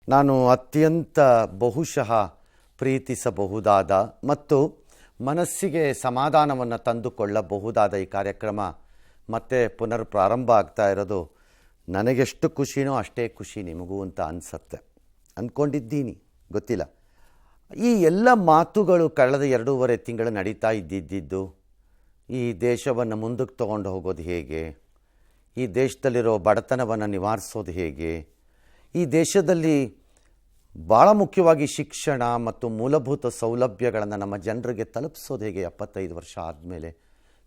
ನಾನು ಅತ್ಯಂತ ಬಹುಶಃ ಪ್ರೀತಿಸಬಹುದಾದ ಮತ್ತು ಮನಸ್ಸಿಗೆ ಸಮಾಧಾನವನ್ನು ತಂದುಕೊಳ್ಳಬಹುದಾದ ಈ ಕಾರ್ಯಕ್ರಮ ಮತ್ತೆ ಪುನರ್ ಪ್ರಾರಂಭ ಆಗ್ತಾ ಇರೋದು ನನಗೆಷ್ಟು ಖುಷಿನೋ ಅಷ್ಟೇ ಖುಷಿ ನಿಮಗೂ ಅಂತ ಅನಿಸತ್ತೆ, ಅಂದ್ಕೊಂಡಿದ್ದೀನಿ, ಗೊತ್ತಿಲ್ಲ. ಈ ಎಲ್ಲ ಮಾತುಗಳು ಕಳೆದ 2.5 ತಿಂಗಳು ನಡೀತಾ ಇದ್ದಿದ್ದು ಈ ದೇಶವನ್ನು ಮುಂದಕ್ಕೆ ತೊಗೊಂಡು ಹೋಗೋದು ಹೇಗೆ, ಈ ದೇಶದಲ್ಲಿರೋ ಬಡತನವನ್ನು ನಿವಾರಿಸೋದು ಹೇಗೆ, ಈ ದೇಶದಲ್ಲಿ ಭಾಳ ಮುಖ್ಯವಾಗಿ ಶಿಕ್ಷಣ ಮತ್ತು ಮೂಲಭೂತ ಸೌಲಭ್ಯಗಳನ್ನು ನಮ್ಮ ಜನರಿಗೆ ತಲುಪಿಸೋದು ಹೇಗೆ 75 ವರ್ಷ ಆದಮೇಲೆ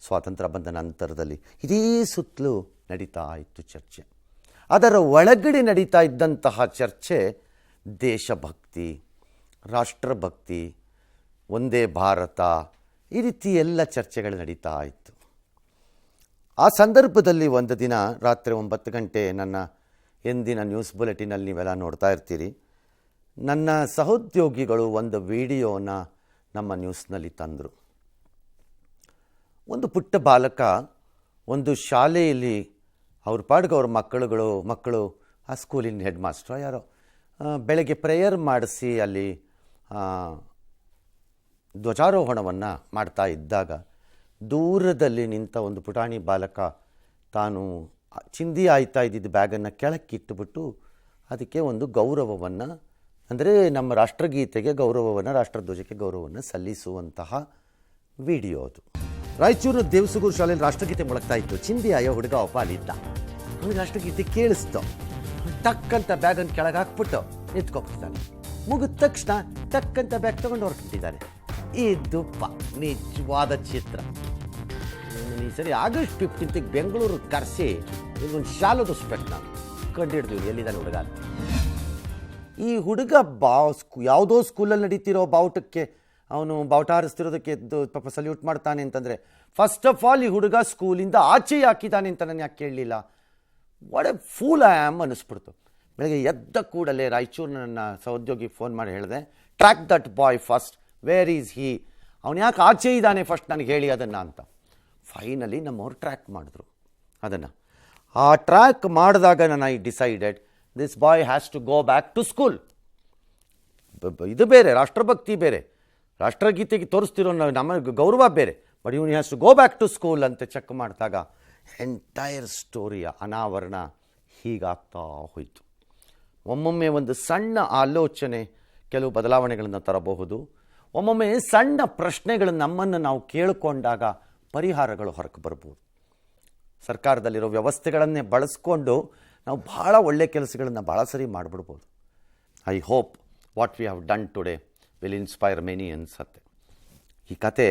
ಸ್ವಾತಂತ್ರ್ಯ ಬಂದ ನಂತರದಲ್ಲಿ, ಇದೇ ಸುತ್ತಲೂ ನಡೀತಾ ಇತ್ತು ಚರ್ಚೆ. ಅದರ ಒಳಗಡೆ ನಡೀತಾ ಇದ್ದಂತಹ ಚರ್ಚೆ ದೇಶಭಕ್ತಿ, ರಾಷ್ಟ್ರಭಕ್ತಿ, ಒಂದೇ ಭಾರತ, ಈ ರೀತಿ ಎಲ್ಲ ಚರ್ಚೆಗಳು ನಡೀತಾ ಇತ್ತು. ಆ ಸಂದರ್ಭದಲ್ಲಿ ಒಂದು ದಿನ ರಾತ್ರಿ 9 ಗಂಟೆ ನನ್ನ ಎಂದಿನ ನ್ಯೂಸ್ ಬುಲೆಟಿನಲ್ಲಿ ನೀವೆಲ್ಲ ನೋಡ್ತಾ ಇರ್ತೀರಿ, ನನ್ನ ಸಹೋದ್ಯೋಗಿಗಳು ಒಂದು ವಿಡಿಯೋನ ನಮ್ಮ ನ್ಯೂಸ್ನಲ್ಲಿ ತಂದರು. ಒಂದು ಪುಟ್ಟ ಬಾಲಕ ಒಂದು ಶಾಲೆಯಲ್ಲಿ ಅವ್ರ ಪಾಡ್ಗೆ ಅವ್ರ ಮಕ್ಕಳು ಆ ಸ್ಕೂಲಿನ ಹೆಡ್ ಮಾಸ್ಟ್ರೋ ಯಾರೋ ಬೆಳಗ್ಗೆ ಪ್ರೇಯರ್ ಮಾಡಿಸಿ ಅಲ್ಲಿ ಧ್ವಜಾರೋಹಣವನ್ನು ಮಾಡ್ತಾ ಇದ್ದಾಗ ದೂರದಲ್ಲಿ ನಿಂತ ಒಂದು ಪುಟಾಣಿ ಬಾಲಕ ತಾನು ಚಿಂದಿ ಆಯ್ತಾ ಇದ್ದಿದ್ದ ಬ್ಯಾಗನ್ನು ಕೆಳಕ್ಕಿಟ್ಟುಬಿಟ್ಟು ಅದಕ್ಕೆ ಒಂದು ಗೌರವವನ್ನು, ಅಂದರೆ ನಮ್ಮ ರಾಷ್ಟ್ರಗೀತೆಗೆ ಗೌರವವನ್ನು, ರಾಷ್ಟ್ರಧ್ವಜಕ್ಕೆ ಗೌರವವನ್ನು ಸಲ್ಲಿಸುವಂತಹ ವಿಡಿಯೋ ಅದು. ರಾಯಚೂರು ದೇವಸಗೂರು ಶಾಲೆಯಲ್ಲಿ ರಾಷ್ಟ್ರಗೀತೆ ಮೊಳಗ್ತಾ ಇತ್ತು. ಚಿಂದಿ ಆಯೋ ಹುಡುಗ ಒಬ್ಬ ಅಲ್ಲಿದ್ದ, ಅವನಿಗೆ ರಾಷ್ಟ್ರಗೀತೆ ಕೇಳಿಸ್ತು. ಟಕ್ಕಂತ ಬ್ಯಾಗನ್ನು ಕೆಳಗೆ ಹಾಕ್ಬಿಟ್ಟು ನಿಂತ್ಕೊಬಿಡ್ತಾನೆ. ಮುಗಿದ ತಕ್ಷಣ ಟಕ್ಕಂತ ಬ್ಯಾಗ್ ತೊಗೊಂಡು ಹೊರಟಿದ್ದಾನೆ. ಇದು ನಿಜವಾದ ಚಿತ್ರ. ಈ ಸರಿ ಆಗಸ್ಟ್ 15 ಬೆಂಗಳೂರು ಕರೆಸಿ ಒಂದು ಶಾಲೆ ಓದಿಸ್ಬೇಕು, ನಾನು ಕಂಡುಹಿಡಿದ್ವಿ ಎಲ್ಲಿದ್ದಾನೆ ಹುಡುಗ. ಈ ಹುಡುಗ ಯಾವುದೋ ಸ್ಕೂಲಲ್ಲಿ ನಡೀತಿರೋ ಬಾವುಟಕ್ಕೆ ಅವನು ಬಾವುಟ ಹಾರಿಸ್ತಿರೋದಕ್ಕೆ ಪಾಪ ಸಲ್ಯೂಟ್ ಮಾಡ್ತಾನೆ ಅಂತಂದರೆ, ಫಸ್ಟ್ ಆಫ್ ಆಲ್ ಈ ಹುಡುಗ ಸ್ಕೂಲಿಂದ ಆಚೆ ಹಾಕಿದ್ದಾನೆ ಅಂತ ನಾನು ಯಾಕೆ ಕೇಳಲಿಲ್ಲ? What a fool I am ಅನ್ನಿಸ್ಬಿಡ್ತು. ಬೆಳಗ್ಗೆ ಎದ್ದ ಕೂಡಲೇ ರಾಯಚೂರು ನನ್ನ ಸಹೋದ್ಯೋಗಿ ಫೋನ್ ಮಾಡಿ ಹೇಳಿದೆ, track that boy first, where is he, ಅವನು ಯಾಕೆ ಆಚೆ ಇದ್ದಾನೆ ಫಸ್ಟ್ ನನಗೆ ಹೇಳಿ ಅದನ್ನು ಅಂತ. ಫೈನಲಿ ನಮ್ಮವ್ರು ಟ್ರ್ಯಾಕ್ ಮಾಡಿದ್ರು ಅದನ್ನು. ಆ ಟ್ರ್ಯಾಕ್ ಮಾಡಿದಾಗ ನಾನು I decided this boy has to go back to school. ಇದು ಬೇರೆ, ರಾಷ್ಟ್ರಭಕ್ತಿ ಬೇರೆ, ರಾಷ್ಟ್ರಗೀತೆಗೆ ತೋರಿಸ್ತಿರೋ ನಮಗೆ ಗೌರವ ಬೇರೆ, ಬಟ್ ಇವನು has to go back to school ಅಂತ ಚೆಕ್ ಮಾಡಿದಾಗ ಎಂಟೈರ್ ಸ್ಟೋರಿಯ ಅನಾವರಣ ಹೀಗಾಗ್ತಾ ಹೋಯಿತು. ಒಮ್ಮೊಮ್ಮೆ ಒಂದು ಸಣ್ಣ ಆಲೋಚನೆ ಕೆಲವು ಬದಲಾವಣೆಗಳನ್ನು ತರಬಹುದು. ಒಮ್ಮೊಮ್ಮೆ ಸಣ್ಣ ಪ್ರಶ್ನೆಗಳು ನಮ್ಮನ್ನು ನಾವು ಕೇಳಿಕೊಂಡಾಗ ಪರಿಹಾರಗಳು ಹೊರಗೆ ಬರ್ಬೋದು. ಸರ್ಕಾರದಲ್ಲಿರೋ ವ್ಯವಸ್ಥೆಗಳನ್ನೇ ಬಳಸ್ಕೊಂಡು ನಾವು ಭಾಳ ಒಳ್ಳೆಯ ಕೆಲಸಗಳನ್ನು ಭಾಳ ಸರಿ ಮಾಡಿಬಿಡ್ಬೋದು. I hope what we have done today will inspire many ಅನ್ಸತ್ತೆ. ಈ ಕತೆ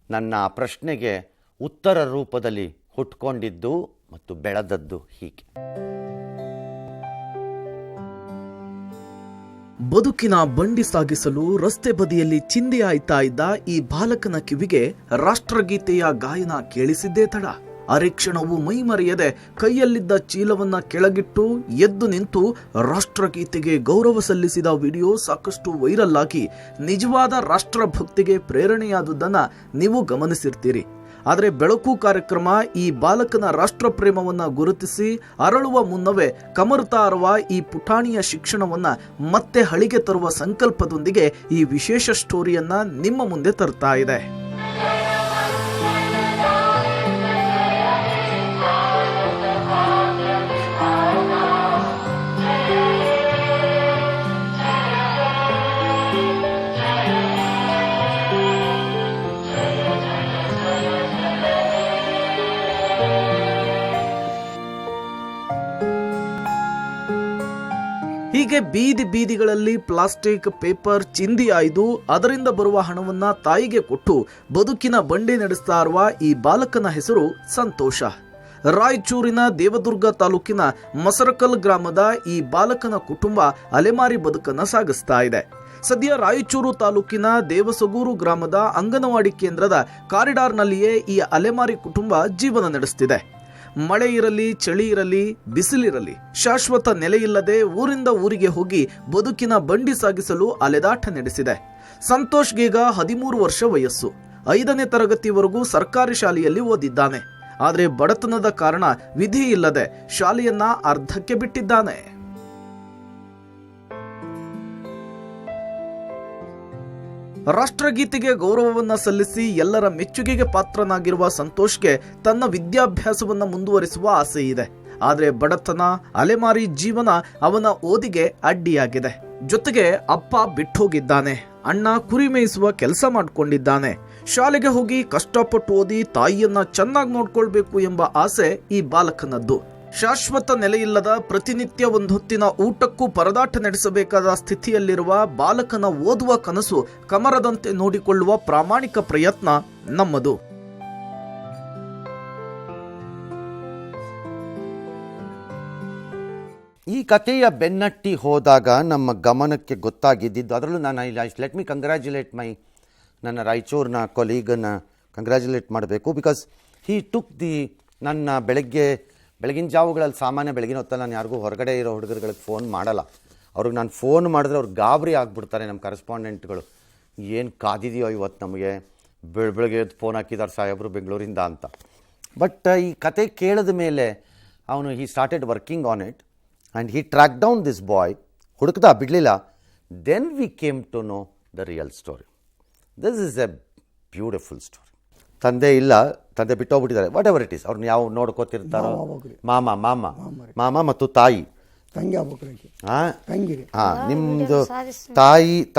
ನನ್ನ ಪ್ರಶ್ನೆಗೆ ಉತ್ತರ ರೂಪದಲ್ಲಿ ಹುಟ್ಕೊಂಡಿದ್ದು ಮತ್ತು ಬೆಳೆದದ್ದು ಹೀಗೆ. ಬದುಕಿನ ಬಂಡಿ ಸಾಗಿಸಲು ರಸ್ತೆ ಬದಿಯಲ್ಲಿ ಚಿಂದಿ ಆಯ್ತಾ ಇದ್ದ ಈ ಬಾಲಕನ ಕಿವಿಗೆ ರಾಷ್ಟ್ರಗೀತೆಯ ಗಾಯನ ಕೇಳಿಸಿದ್ದೇ ತಡ. ಅರೆಕ್ಷಣವೂ ಮೈಮರೆಯದೆ ಕೈಯಲ್ಲಿದ್ದ ಚೀಲವನ್ನ ಕೆಳಗಿಟ್ಟು ಎದ್ದು ನಿಂತು ರಾಷ್ಟ್ರಗೀತೆಗೆ ಗೌರವ ಸಲ್ಲಿಸಿದ ವಿಡಿಯೋ ಸಾಕಷ್ಟು ವೈರಲ್ ಆಗಿ ನಿಜವಾದ ರಾಷ್ಟ್ರಭಕ್ತಿಗೆ ಪ್ರೇರಣೆಯಾದುದನ್ನ ನೀವು ಗಮನಿಸಿರ್ತೀರಿ. ಆದರೆ ಬೆಳಕು ಕಾರ್ಯಕ್ರಮ ಈ ಬಾಲಕನ ರಾಷ್ಟ್ರ ಪ್ರೇಮವನ್ನ ಗುರುತಿಸಿ ಅರಳುವ ಮುನ್ನವೇ ಕಮರ್ತಾ ಇರುವ ಈ ಪುಟಾಣಿಯ ಶಿಕ್ಷಣವನ್ನ ಮತ್ತೆ ಹಳಿಗೆ ತರುವ ಸಂಕಲ್ಪದೊಂದಿಗೆ ಈ ವಿಶೇಷ ಸ್ಟೋರಿಯನ್ನ ನಿಮ್ಮ ಮುಂದೆ ತರ್ತಾ ಇದೆ. ಹೀಗೆ ಬೀದಿ ಬೀದಿಗಳಲ್ಲಿ ಪ್ಲಾಸ್ಟಿಕ್, ಪೇಪರ್ ಚಿಂದಿ ಆಯ್ದು ಅದರಿಂದ ಬರುವ ಹಣವನ್ನ ತಾಯಿಗೆ ಕೊಟ್ಟು ಬದುಕಿನ ಬಂಡಿ ನಡೆಸ್ತಾ ಇರುವ ಈ ಬಾಲಕನ ಹೆಸರು ಸಂತೋಷ. ರಾಯಚೂರಿನ ದೇವದುರ್ಗ ತಾಲೂಕಿನ ಮಸರಕಲ್ ಗ್ರಾಮದ ಈ ಬಾಲಕನ ಕುಟುಂಬ ಅಲೆಮಾರಿ ಬದುಕನ್ನ ಸಾಗಿಸ್ತಾ ಇದೆ. ಸದ್ಯ ರಾಯಚೂರು ತಾಲೂಕಿನ ದೇವಸಗೂರು ಗ್ರಾಮದ ಅಂಗನವಾಡಿ ಕೇಂದ್ರದ ಕಾರಿಡಾರ್ನಲ್ಲಿಯೇ ಈ ಅಲೆಮಾರಿ ಕುಟುಂಬ ಜೀವನ ನಡೆಸುತ್ತಿದೆ. ಮಳೆ ಇರಲಿ, ಚಳಿ ಇರಲಿ, ಬಿಸಿಲಿರಲಿ, ಶಾಶ್ವತ ನೆಲೆಯಿಲ್ಲದೆ ಊರಿಂದ ಊರಿಗೆ ಹೋಗಿ ಬದುಕಿನ ಬಂಡಿ ಸಾಗಿಸಲು ಅಲೆದಾಟ ನಡೆಸಿದೆ. ಸಂತೋಷ್ಗೀಗ 13 ವರ್ಷ ವಯಸ್ಸು. 5ನೇ ತರಗತಿವರೆಗೂ ಸರ್ಕಾರಿ ಶಾಲೆಯಲ್ಲಿ ಓದಿದ್ದಾನೆ. ಆದರೆ ಬಡತನದ ಕಾರಣ ವಿಧಿ ಇಲ್ಲದೆ ಶಾಲೆಯನ್ನ ಅರ್ಧಕ್ಕೆ ಬಿಟ್ಟಿದ್ದಾನೆ. ರಾಷ್ಟ್ರಗೀತೆಗೆ ಗೌರವವನ್ನ ಸಲ್ಲಿಸಿ ಎಲ್ಲರ ಮೆಚ್ಚುಗೆಗೆ ಪಾತ್ರನಾಗಿರುವ ಸಂತೋಷ್ಗೆ ತನ್ನ ವಿದ್ಯಾಭ್ಯಾಸವನ್ನ ಮುಂದುವರಿಸುವ ಆಸೆ ಇದೆ. ಆದರೆ ಬಡತನ, ಅಲೆಮಾರಿ ಜೀವನ ಅವನ ಓದಿಗೆ ಅಡ್ಡಿಯಾಗಿದೆ. ಜೊತೆಗೆ ಅಪ್ಪ ಬಿಟ್ಟೋಗಿದ್ದಾನೆ, ಅಣ್ಣ ಕುರಿ ಮೇಯಿಸುವ ಕೆಲಸ ಮಾಡ್ಕೊಂಡಿದ್ದಾನೆ. ಶಾಲೆಗೆ ಹೋಗಿ ಕಷ್ಟಪಟ್ಟು ಓದಿ ತಾಯಿಯನ್ನ ಚೆನ್ನಾಗಿ ನೋಡ್ಕೊಳ್ಬೇಕು ಎಂಬ ಆಸೆ ಈ ಬಾಲಕನದ್ದು. ಶಾಶ್ವತ ನೆಲೆಯಿಲ್ಲದ ಪ್ರತಿನಿತ್ಯ ಒಂದೊತ್ತಿನ ಊಟಕ್ಕೂ ಪರದಾಟ ನಡೆಸಬೇಕಾದ ಸ್ಥಿತಿಯಲ್ಲಿರುವ ಬಾಲಕನ ಓದುವ ಕನಸು ಕಮರದಂತೆ ನೋಡಿಕೊಳ್ಳುವ ಪ್ರಾಮಾಣಿಕ ಪ್ರಯತ್ನ ನಮ್ಮದು. ಈ ಕಥೆಯ ಬೆನ್ನಟ್ಟಿ ಹೋದಾಗ ನಮ್ಮ ಗಮನಕ್ಕೆ ಗೊತ್ತಾಗಿದ್ದಿದ್ದು, ಅದರಲ್ಲೂ ನಾನು ಲೆಟ್ ಮಿ ಕಂಗ್ರ್ಯಾಚುಲೇಟ್ ನನ್ನ ರಾಯಚೂರಿನ ಕೊಲೀಗನ್ನು ಕಂಗ್ರ್ಯಾಚುಲೇಟ್ ಮಾಡಬೇಕು. ಬಿಕಾಸ್ ಹೀ ಟುಕ್ ನನ್ನ ಬೆಳಗಿನ ಜಾವಗಳಲ್ಲಿ ಸಾಮಾನ್ಯ ಬೆಳಗಿನ ಹೊತ್ತಲ್ಲಿ ನಾನು ಯಾರಿಗೂ ಹೊರಗಡೆ ಇರೋ ಹುಡುಗರುಗಳಿಗೆ ಫೋನ್ ಮಾಡಲ್ಲ. ಅವ್ರಿಗೆ ನಾನು ಫೋನ್ ಮಾಡಿದ್ರೆ ಅವ್ರು ಗಾಬರಿ ಆಗಿಬಿಡ್ತಾರೆ. ನಮ್ಮ ಕರೆಸ್ಪಾಂಡೆಂಟ್ಗಳು, ಏನು ಕಾದಿದೆಯೋ ಇವತ್ತು ನಮಗೆ, ಬೆಳಗ್ಗೆ ಫೋನ್ ಹಾಕಿದ್ದಾರೆ ಸಾಹೇಬರು ಬೆಂಗಳೂರಿಂದ ಅಂತ. ಬಟ್ ಈ ಕತೆ ಕೇಳಿದ ಮೇಲೆ ಅವನು he started working on it and he track down this boy. ಹುಡುಕ್ದ ಬಿಡಲಿಲ್ಲ. Then we came to know the real story. This is a beautiful story. ತಂದೆ ಇಲ್ಲ, ತಂದೆ ಬಿಟ್ಟೋಗ್ಬಿಟ್ಟಿದ್ದಾರೆ. ವಾಟ್ ಎವರ್ ಇಟ್ ಈಸ್, ಅವ್ರನ್ನ ಯಾವ ನೋಡ್ಕೋತಿರ್ತಾರೋ, ಮಾಮ ಮತ್ತು ತಾಯಿ. ಹಾಂ, ನಿಮ್ಮದು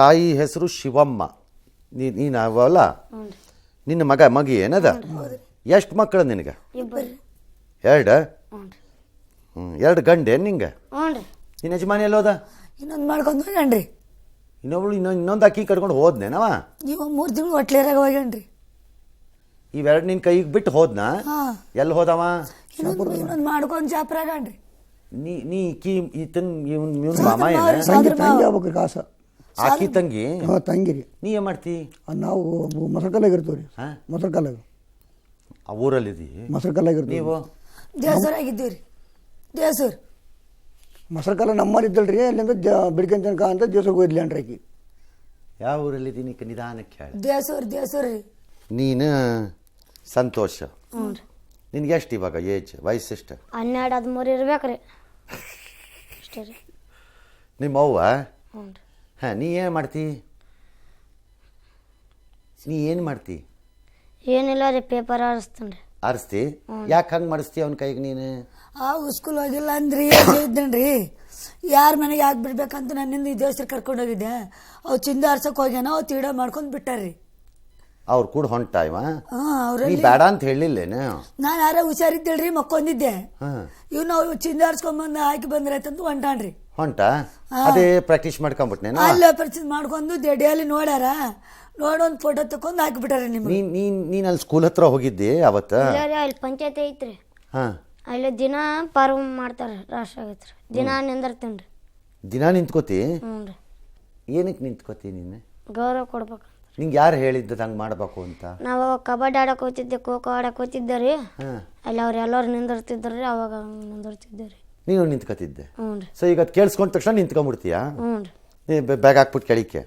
ತಾಯಿ ಹೆಸರು ಶಿವಮ್ಮ. ನೀನು ಅವಲ್ಲ, ನಿನ್ನ ಮಗಿ ಏನದ? ಎಷ್ಟು ಮಕ್ಕಳು ನಿನಗೆ? 2 2 ಗಂಡೇನು ನಿಂಗೆ? ನಿನ್ನ ಯಜಮಾನಿ ಎಲ್ಲೋದ? ಇನ್ನೊಂದು ಮಾಡ್ಕೊಂಡು ಹೋಗ್ಯಾನ್ರಿ. ಇನ್ನೊಬ್ಳು ಇನ್ನೊಂದು ಅಕ್ಕಿ ಕಟ್ಕೊಂಡು ಹೋದ್ನೇನವ? ನೀವು 3 ತಿಂಗಳು ಒಟ್ಲೇರಾಗ ಹೋಗ್ಯಾನ್ರಿ. ಇವೆರಡು ನಿನ್ನ ಕೈಗೆ ಬಿಟ್ಟು ಹೋದ್ನಾ? ಎಲ್ಲಿ ಹೋದವ? ಇನ್ನೊಂದು ಮಾಡ್ಕೊಂಡು ಜಾಪ್ರಾಗನ್ರಿ. ನೀ ಇವನ್ ಮಾಮ ಆಕಿ ತಂಗಿ ತಂಗಿರಿ. ನೀ ಏನ್ ಮಾಡ್ತಿ? ನಾವು ಮೊಸರಕಲ್ಲಾಗ ಇರ್ತೀವ್ರಿ. ಮೊಸರಕಲ್ಲಾಗ ಆ ಊರಲ್ಲಿದ್ದೀ? ಮೊಸರಕಲ್ಲಾಗ ಇರ್ತೀವಿ. ನೀವು? ದೇವಸೂರಾಗಿದ್ದೀವಿ. ದೇವಸೂರ್ ಮೊಸರಕಲ್ಲ ನಮ್ಮಲ್ಲಿ ಇದ್ದಲ್ರಿ. ಅಲ್ಲಿಂದ ಬಿಡ್ಕಂತ ಅಂತ ದೇವಸೂರ್ಗೆ ಹೋಯ್ದ್ಲಿ ಅನ್ರಿ ಆಕಿ. ಯಾವ ಊರಲ್ಲಿದ್ದೀನಿ? ನಿಧಾನಕ್ಕೆ ಹೇಳಿ. ದೇವಸೂರ್ ರೀ. ನೀನು ಸಂತೋಷ. ನಿನ್ಗೆ ಎಷ್ಟು ಇವಾಗ ಏಜ್? ವಯಸ್ಸೆಷ್ಟು? 12-13 ಇರ್ಬೇಕ್ರಿ. ಅಷ್ಟೇ ರೀ. ನಿಮ್ಮ ಅವ್ವ? ಹಾಂ. ನೀ ಏನು ಮಾಡ್ತಿ? ಏನಿಲ್ಲ ರೀ, ಪೇಪರ್ ಆರಿಸ್ತೀನಿ ರೀ. ಆರಿಸ್ತಿ? ಯಾಕೆ ಹಂಗೆ ಮಾಡಿಸ್ತಿ ಅವನ ಕೈಗೆ ನೀನು? ಸ್ಕೂಲ್ ಹೋಗಿಲ್ಲ ಅಂದ್ರಿ ಇದ್ದೇನ್ರಿ. ಯಾರ ಮನೆಗೆ ಯಾಕೆ ಬಿಡ್ಬೇಕಂತ ನನ್ನಿಂದ ಈ ದೇವಸ್ಥಾನ ಕರ್ಕೊಂಡು ಹೋಗಿದ್ದೆ. ಅವು ಚಿಂದ ಆರ್ಸಕ್ಕೆ ಹೋಗ್ಯಾನ, ಅವು ತೀಡ ಮಾಡ್ಕೊಂಡು ಬಿಟ್ಟಾರ್ರಿ. ಅವ್ರು ಕೂಡ ಹೊಂಟ ಇವ? ನೀ ಬೇಡ ಅಂತ ಹೇಳಿಲ್ಲೇನು? ನಾನು ಯಾರ ಹುಷಾರಿದ್ದೇಳ್ರಿ, ಮಕ್ಕೊಂದಿದ್ದೆ. ಇವ್ ನಾವು ಚಿಂದ ಆರ್ಸ್ಕೊಂಬಂದು ಹಾಕಿ ಬಂದ್ರೈತಂತ ಹೊಂಟಾನ್ರಿ. ಅದೇ ಪ್ರಾಕ್ಟೀಸ್ ಮಾಡ್ಕೊಂಡ್ಬಿಟ್ನೆ. ಅಲ್ಲೇ ಪರಿಚಯ ಮಾಡ್ಕೊಂಡು ಡೇಲಿ ನೋಡ್ಯಾರ. ನೋಡೊಂದು ಫೋಟೋ ತಕೊಂಡು ಹಾಕಿಬಿಟ್ಟಾರೆ. ನೀನು ಅಲ್ಲಿ ಸ್ಕೂಲ್ ಹತ್ರ ಹೋಗಿದ್ದೆ ಅವತ್ತ? ಅಲ್ಲಿ ಪಂಚಾಯತ್ ಐತ್ರಿ. ಅಲ್ಲಿ ದಿನ ಪರ್ವ್ ಮಾಡ್ತಾರೆ. ರಾಷ್ಟ್ರ ಆಗೈತ್ರಿ. ದಿನ ನಿಂದಿರ್ತೀನಿ ರೀ. ದಿನ ನಿಂತ್ಕೋತಿ? ಹ್ಞೂ ರೀ. ಏನಕ್ಕೆ ನಿಂತ್ಕೋತಿ ನೀನು? ಗೌರವ ಕೊಡ್ಬೇಕು. ನಿಂಗೆ ಯಾರು ಹೇಳಿದ್ದು ಹಂಗೆ ಮಾಡಬೇಕು ಅಂತ? ನಾವು ಕಬಡ್ಡಿ ಆಡಕ್ಕೆ ಹೋಗ್ತಿದ್ದೆ, ಖೋ ಖೋ ಆಡಕ್ಕೆ ಹೋಗ್ತಿದ್ದೆ ರೀ. ಅಲ್ಲಿ ಅವ್ರು ಎಲ್ಲರೂ ನಿಂದಿರ್ತಿದ್ರು ರೀ. ಅವಾಗ ನಿಂದಿರ್ತಿದ್ದೆ ರೀ. ನೀನು ನಿಂತ್ಕೋತಿದ್ದೆ? ಹ್ಞೂ ರೀ. ಸೊ ಈಗ ಅದು ಕೇಳಿಸ್ಕೊಂಡ ತಕ್ಷಣ ನಿಂತ್ಕೊಂಡ್ಬಿಡ್ತೀಯಾ? ಹ್ಞೂ ರೀ. ನೀ ಬ್ಯಾಗ್ ಹಾಕ್ಬಿಟ್ಟು ಕೆಳಿಕೆ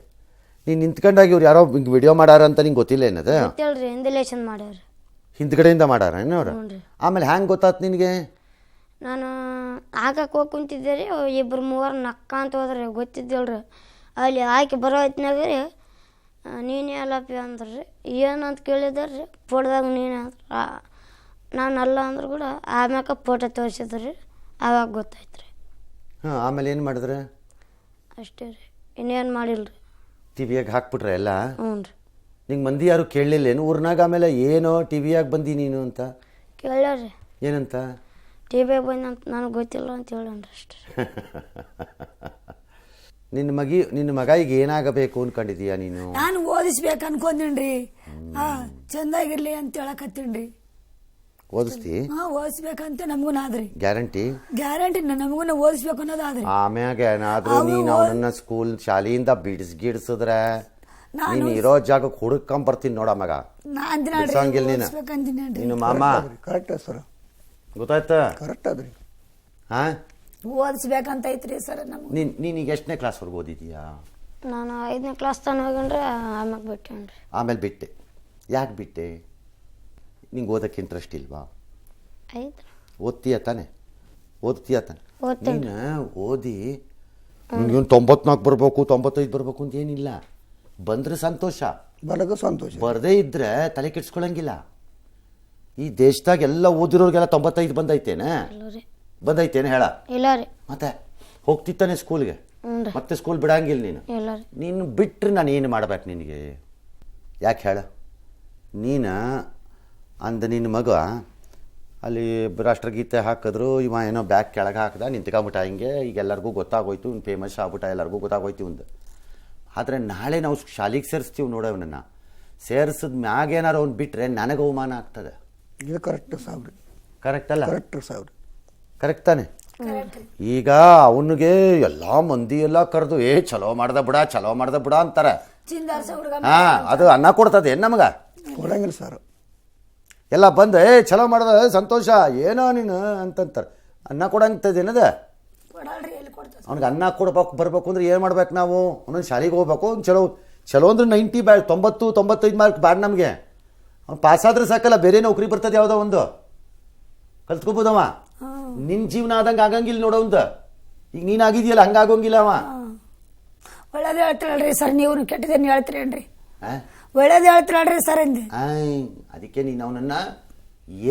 ನೀನು ನಿಂತ್ಕೊಂಡಾಗ ಇವ್ರು ಯಾರೋ ಹಿಂಗೆ ವಿಡಿಯೋ ಮಾಡಾರ ಅಂತ ನಿಂಗೆ ಗೊತ್ತಿಲ್ಲ ಏನದು? ಗೊತ್ತಿಲ್ರಿ, ಹಿಂದಿಲೇಷನ್ ಮಾಡ್ಯಾರ. ಹಿಂದ್ಗಡೆಯಿಂದ ಮಾಡಾರ ಏನವ್ರು? ಆಮೇಲೆ ಹ್ಯಾಂಗೆ ಗೊತ್ತಾತ್ ನಿನಗೆ? ನಾನು ಹಾಕಕ್ಕೆ ಹೋಗಿ ಕುಂತಿದ್ದೆ ರೀ. 2-3 ನಕ್ಕ ಅಂತ ಹೋದ್ರಿ, ಗೊತ್ತಿದ್ದಿಲ್ರಿ. ಅಲ್ಲಿ ಆಕೆ ಬರೋ ಹೊತ್ನಾಗ ರೀ, ನೀನೇ ಅಲ್ಲಪ್ಪಿ ಅಂದ್ರಿ. ಏನಂತ ಕೇಳಿದಾರ್ರಿ. ಫೋಟೋದಾಗ ನೀನು ಅಂದ್ರ. ನಾನು ಅಲ್ಲ ಅಂದ್ರು ಕೂಡ ಆಮ್ಯಾಕ ಫೋಟೋ ತೋರಿಸಿದ್ರಿ. ಆವಾಗ ಗೊತ್ತಾಯ್ತು ರೀ. ಹಾಂ. ಆಮೇಲೆ ಏನು ಮಾಡಿದ್ರೆ? ಅಷ್ಟೇ ರೀ, ಇನ್ನೇನು ಮಾಡಿಲ್ರಿ. ಟಿವಿಯಾಗ ಹಾಕ್ಬಿಟ್ರೆ ಎಲ್ಲ? ಹ್ಞೂ ರೀ. ನಿಂಗೆ ಮಂದಿ ಯಾರು ಕೇಳಲಿಲ್ಲೇನು ಊರ್ನಾಗ? ಆಮೇಲೆ ಏನೋ ಟಿವಿಯಾಗ ಬಂದಿ ನೀನು ಅಂತ ಕೇಳ್ಯಾರ್ರಿ. ಏನಂತ? ಟಿವಿಯಾಗ ಬಂದು ಅಂತ ನನಗೆ ಗೊತ್ತಿಲ್ಲ ಅಂತ ಹೇಳನ್ರಿ ಅಷ್ಟೇ. ನಿನ್ನ ಮಗ ಈಗ ಏನಾಗಬೇಕು ಅನ್ಕೊಂಡಿದೀಯಾ ನೀನು? ನಾನು ಓದಿಸ್ಬೇಕು ಅನ್ಕೊಂಡೇನ್ರಿ. ಚಂದಾಗಿರ್ಲಿ ಅಂತ ಹೇಳಕತ್ತೀನ್ರಿ. ಓದಿಸ್ತಿ? ಓದಿಸ್ಬೇಕಂತ ನಮಗೂನಾದ್ರಿ. ಗ್ಯಾರಂಟಿ? ಗ್ಯಾರಂಟಿ ನನಗೂ ಓದಿಸ್ಬೇಕು ಅನ್ನೋದಾದ್ರಿ. ಆಮ್ಯಾಗ ಏನಾದ್ರೂ ನೀನು ಅವನನ್ನ ಸ್ಕೂಲ್ ಶಾಲೆಯಿಂದ ಬಿಡಿಸಿದ್ರೆ ನೀನು ಇರೋ ಜಾಗಕ್ಕೆ ಹುಡುಕೊಂಬರ್ತೀನಿ ನೋಡ ಮಗ. ಬಿಡ್ಸಂಗಿಲ್ಲ ನೀನು ಮಾಮ. ಕರೆಕ್ಟ್ ಸರ್, ಗೊತ್ತಾಯ್ತಾ? ಕರೆಕ್ಟ್ ಅದ್ರಿ. ಹಾಂ, ಓದಿಸ್ಬೇಕಂತ ಐತ್ರಿ ಸರ್. ನೀನೀಗ ಎಷ್ಟನೇ ಕ್ಲಾಸ್ವರೆಗೂ ಓದಿದೀಯಾ? ನಾನು 5ನೇ ಕ್ಲಾಸ್ ತನಕ ಹೋಗಣ್ರಿ. ಆಮ್ಯಾಗ ಬಿಟ್ಟೇನ್ರಿ. ಆಮೇಲೆ ಬಿಟ್ಟೆ? ಯಾಕೆ ಬಿಟ್ಟೆ? ನಿಂಗೆ ಓದಕ್ಕೆ ಇಂಟ್ರೆಸ್ಟ್ ಇಲ್ವಾ? ಆಯ್ತು. ಓದ್ತೀಯ ತಾನೆ? ನೀನು ಓದಿ 94 ಬರಬೇಕು 95 ಬರಬೇಕು ಅಂತ ಏನಿಲ್ಲ. ಬಂದರೆ ಸಂತೋಷ, ಬರೋಕೆ ಸಂತೋಷ. ಬರದೇ ಇದ್ದರೆ ತಲೆ ಕೆಡ್ಸ್ಕೊಳಂಗಿಲ್ಲ. ಈ ದೇಶದಾಗ ಎಲ್ಲ ಓದಿರೋರಿಗೆಲ್ಲ 95 ಬಂದೈತೇನೆ? ಬಂದೈತೇನೆ ಹೇಳ. ಇಲ್ಲ ರೀ. ಮತ್ತೆ ಹೋಗ್ತಿತ್ತಾನೆ ಸ್ಕೂಲ್ಗೆ? ಮತ್ತೆ ಸ್ಕೂಲ್ ಬಿಡಂಗಿಲ್ಲ ನೀನು. ಇಲ್ಲ ರೀ. ನೀನು ಬಿಟ್ಟರೆ ನಾನು ಏನು ಮಾಡ್ಬೇಕು ನಿನಗೆ? ಯಾಕೆ ಹೇಳ? ನೀನು ನಿನ್ನ ಮಗ ಅಲ್ಲಿ ರಾಷ್ಟ್ರಗೀತೆ ಹಾಕಿದ್ರು, ಇವ ಏನೋ ಬ್ಯಾಗ್ ಕೆಳಗೆ ಹಾಕ್ದ, ನಿಂತ್ಕೊಂಬಿಟ್ಟ. ಹಿಂಗೆ ಈಗ ಎಲ್ಲರಿಗೂ ಗೊತ್ತಾಗೋಯ್ತು, ಇವ್ನು ಫೇಮಸ್ ಆಗ್ಬಿಟ್ಟ, ಎಲ್ಲರಿಗೂ ಗೊತ್ತಾಗೋಯ್ತು ಒಂದು. ಆದರೆ ನಾಳೆ ನಾವು ಶಾಲೆಗೆ ಸೇರಿಸ್ತೀವಿ ನೋಡವನನ್ನು. ಸೇರಿಸಿದ ಮ್ಯಾಗ ಏನಾರು ಅವ್ನು ಬಿಟ್ಟರೆ ನನಗೆ ಅವಮಾನ ಆಗ್ತದೆ. ಇದು ಕರೆಕ್ಟ್ ಸಾವ್ರಿ. ಕರೆಕ್ಟ್ ಅಲ್ಲ? ಕರೆಕ್ಟ್ ಸಾವ್ರಿ. ಕರೆಕ್ಟ್ ತಾನೆ? ಈಗ ಅವನಿಗೆ ಎಲ್ಲ ಮಂದಿ ಎಲ್ಲ ಕರೆದು ಚಲೋ ಮಾಡ್ದ ಬಿಡ ಅಂತಾರೆ. ಅದು ಅನ್ನ ಕೊಡ್ತದೆ ಏನು ನಮಗೆ? ಕೊಡಂಗಿಲ್ಲ ಸರ್. ಎಲ್ಲ ಬಂದು ಚಲೋ ಮಾಡ್ದ ಸಂತೋಷ ಏನೋ ನೀನು ಅಂತಂತಾರೆ. ಅನ್ನ ಕೊಡಂತದೇನದ? ಅವ್ನಿಗೆ ಅನ್ನ ಕೊಡ್ಬೇಕು ಬರ್ಬೇಕು ಅಂದ್ರೆ ಏನು ಮಾಡ್ಬೇಕು ನಾವು? ಒಂದೊಂದು ಶಾಲೆಗೆ ಹೋಗ್ಬೇಕು. ಚಲೋ ಅಂದ್ರೆ 90-95 ಮಾರ್ಕ್ ಬ್ಯಾಡ ನಮಗೆ. ಅವ್ನು ಪಾಸಾದ್ರೆ ಸಾಕಲ್ಲ, ಬೇರೆ ನೌಕರಿ ಬರ್ತದೆ ಯಾವುದೋ ಒಂದು ಕಲ್ತ್ಕೋಬೋದವ. ನಿನ್ನ ಜೀವನ ಆದಂಗೆ ಆಗಂಗಿಲ್ಲ ನೋಡೋವಂತ. ಈಗ ನೀನು ಆಗಿದೆಯಲ್ಲ ಹಂಗಾಗೋಂಗಿಲ್ಲ ಅವ. ಒಳ್ಳೇದು ಹೇಳ್ತೀರಲ್ರಿ ಸರ್, ನೀವು ಕೆಟ್ಟದೇನು ಹೇಳ್ತೀರೇನ್ರಿ? ಒಳ್ಳೇದು ಹೇಳ್ತೀರಲ್ರಿ ಸರ್ ಅಂದೆ. ಅದಕ್ಕೆ ನೀನು ಅವನನ್ನು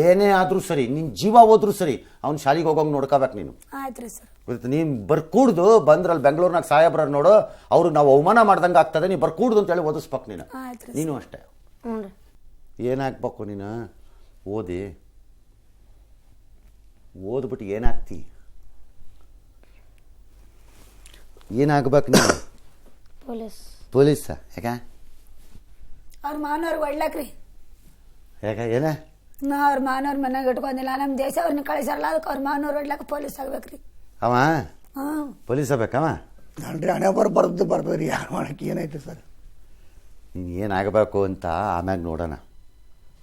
ಏನೇ ಆದರೂ ಸರಿ, ನಿನ್ನ ಜೀವ ಹೋದ್ರೂ ಸರಿ, ಅವ್ನು ಶಾಲೆಗೆ ಹೋಗೋಂಗೆ ನೋಡ್ಕೋಬೇಕು ನೀನು. ಆಯ್ತು ರೀ ಸರ್. ಗೊತ್ತು, ನೀನು ಬರ್ಕೂಡ್ದು ಬಂದ್ರಲ್ಲಿ ಬೆಂಗಳೂರಿನಾಗ ಸಾಹೇಬ್ರ ನೋಡು, ಅವ್ರಿಗೆ ನಾವು ಅವಮಾನ ಮಾಡ್ದಂಗೆ ಆಗ್ತದೆ, ನೀನು ಬರ್ಕೂಡ್ದು ಅಂತೇಳಿ ಓದಿಸ್ಬೇಕು ನೀನು. ನೀನು ಅಷ್ಟೇ. ಏನಾಗ್ಬೇಕು ನೀನು? ಓದ್ಬಿಟ್ಟು ಏನಾಗ್ತಿ? ಏನಾಗ್ಬೇಕು ನೀನು? ಪೊಲೀಸ. ಯಾಕೆ? ಅವ್ರ ಮಾನವ್ರಿಗೆ ಒಳ್ಳೆಕ್ರಿ. ಯಾಕೆ? ಏನ? ನಾ ಅವ್ರ ಮಾನವ್ರ ಮನೆಗೆ ಇಟ್ಕೊಂಡಿಲ್ಲ, ನಮ್ಮ ದೇಶ ಅವ್ರನ್ನ ಕಳಿಸಾರಲ್ಲ, ಅದಕ್ಕೆ ಅವ್ರ ಮಾನವ್ರು ಒಡ್ಲಕ್ಕ ಪೊಲೀಸ್ ಆಗ್ಬೇಕ್ರಿ. ಅವ ಪೊಲೀಸ್ ಆಗ್ಬೇಕವ? ಅಲ್ರಿ ಹಣೆ ಬರ್ತದ್ರಿ. ಯಾರು ಮಾಡಕ್ಕೆ ಏನೈತೆ ಸರ್? ನೀನು ಏನಾಗಬೇಕು ಅಂತ ಆಮ್ಯಾಗ ನೋಡೋಣ,